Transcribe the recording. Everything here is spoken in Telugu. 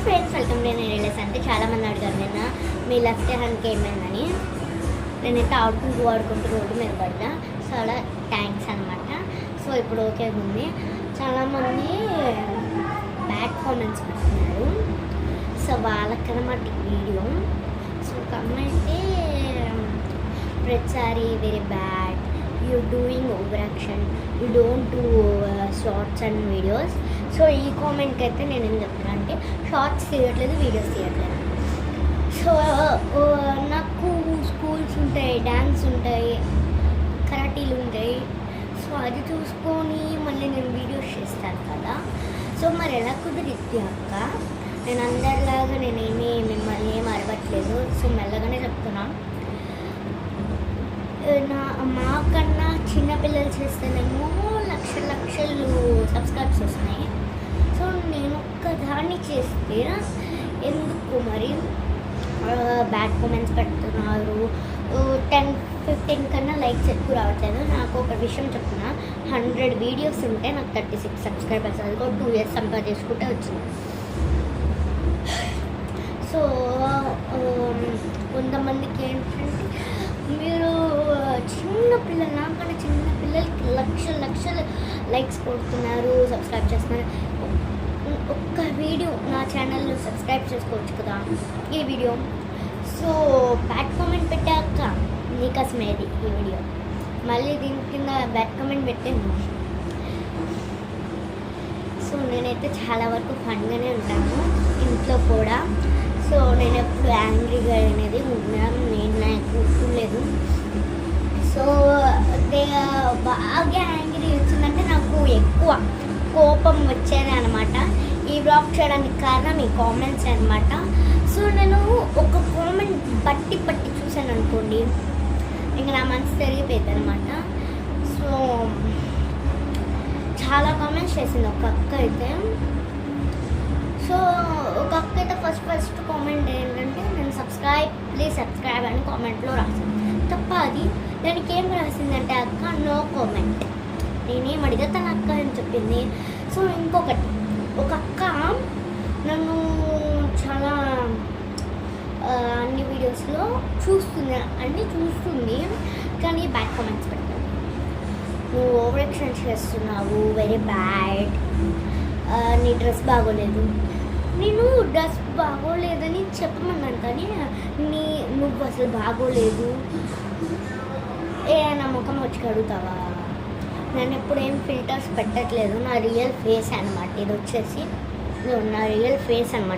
Friends, welcome. నేను రియలైజ్ అంటే చాలామంది అడిగారు నిన్న మీ లెఫ్ట్ హ్యాండ్కి ఏమైందని. నేనైతే ఆడుకుంటూ రోడ్డు మీద పడ్డా. చాలా థ్యాంక్స్ అనమాట. సో ఇప్పుడు ఓకే ఉంది. చాలామంది బ్యాడ్ కామెంట్స్ పెడుతున్నారు. సో వాళ్ళకన్నమాట వీడియో. సో ఒక అమ్మాయి అయితే ప్రతిసారి very bad, you doing over action, you don't do shorts and videos. So ఈ కామెంట్కి అయితే నేను ఏం చెప్తున్నా అంటే, షార్ట్స్ తీయట్లేదు, వీడియోస్ తీయట్లేదు. సో నాకు స్కూల్స్ ఉంటాయి, డ్యాన్స్ ఉంటాయి, కరాటీలు ఉంటాయి. సో అది చూసుకొని మళ్ళీ నేను వీడియోస్ చేస్తాను కదా. సో మరి ఎలా కుదిరిద్ది అక్క? నేను అందరిలాగా నేనేమి మిమ్మల్ని ఏం అరవట్లేదు. సో మెల్లగానే చెప్తున్నాను. మాకన్నా చిన్నపిల్లలు చేస్తేనేమో లక్షలు సబ్స్క్రైబ్స్ వస్తున్నాయి. సో నేను ఒక్కదాన్ని చేస్తే ఎందుకు మరి బ్యాడ్ కామెంట్స్ పెడుతున్నారు? 10-15 కన్నా లైక్స్ ఎక్కువ రావట్లేదు. నాకు ఒక విషయం చెప్తున్నా, 100 వీడియోస్ ఉంటే నాకు 36 సబ్స్క్రైబర్స్. అది కూడా 2 years సంపాదించుకుంటే వచ్చింది. సో కొంతమందికి ఏంటంటే, మీరు చిన్నపిల్లలు, నాకన్నా చిన్నపిల్లలకి లక్షలు లైక్స్ కొడుతున్నారు, సబ్స్క్రైబ్ చేస్తున్నారు. ఒక్క వీడియో నా ఛానల్లో సబ్స్క్రైబ్ చేసుకోవచ్చు కదా ఈ వీడియో. సో బ్యాడ్ కామెంట్ పెట్టాక నీకోసమేది ఈ వీడియో. మళ్ళీ దీని కింద బ్యాడ్ కామెంట్ పెట్టాను. సో నేనైతే చాలా వరకు ఫన్గానే ఉంటాను ఇంట్లో కూడా. సో నేను ఎప్పుడు యాంగ్రీగా అనేది నేను నాకు లేదు. సో బాగా యాంగ్రీ వచ్చిందంటే నాకు ఎక్కువ కోపం వచ్చేది అనమాట. ఈ బ్లాగ్ చేయడానికి కారణం ఈ కామెంట్స్ అనమాట. సో నేను ఒక కామెంట్ పట్టి చూసాను అనుకోండి, ఇంకా నా మనసు తిరిగిపోయింది అనమాట. సో చాలా కామెంట్స్ చేసింది ఒక అక్క అయితే. సో ఒక అక్క అయితే ఫస్ట్ కామెంట్ ఏంటంటే, నేను ప్లీజ్ సబ్స్క్రైబ్ అని కామెంట్లో రాసింది. తప్ప అది దానికి ఏం రాసిందంటే అక్క నో కామెంట్. నేనేం అడిగా తన అక్క అని చెప్పింది. సో ఇంకొకటి, ఒక అక్క నన్ను చాలా అన్ని వీడియోస్లో చూస్తుంది కానీ బ్యాడ్ కామెంట్స్ పెడతాను. నువ్వు ఓవర్ యాక్షన్ చేస్తున్నావు, వెరీ బ్యాడ్, నీ డ్రెస్ బాగోలేదు. నేను డ్రెస్ బాగోలేదని చెప్పమన్నాను, కానీ నువ్వు అసలు బాగోలేదు నా ముఖం వచ్చి కడుగుతావా? నేను ఎప్పుడు ఏం ఫిల్టర్స్ పెట్టట్లేదు, నా రియల్ ఫేస్ అనమాట. ఇది వచ్చేసి నా రియల్ ఫేస్ అనమాట.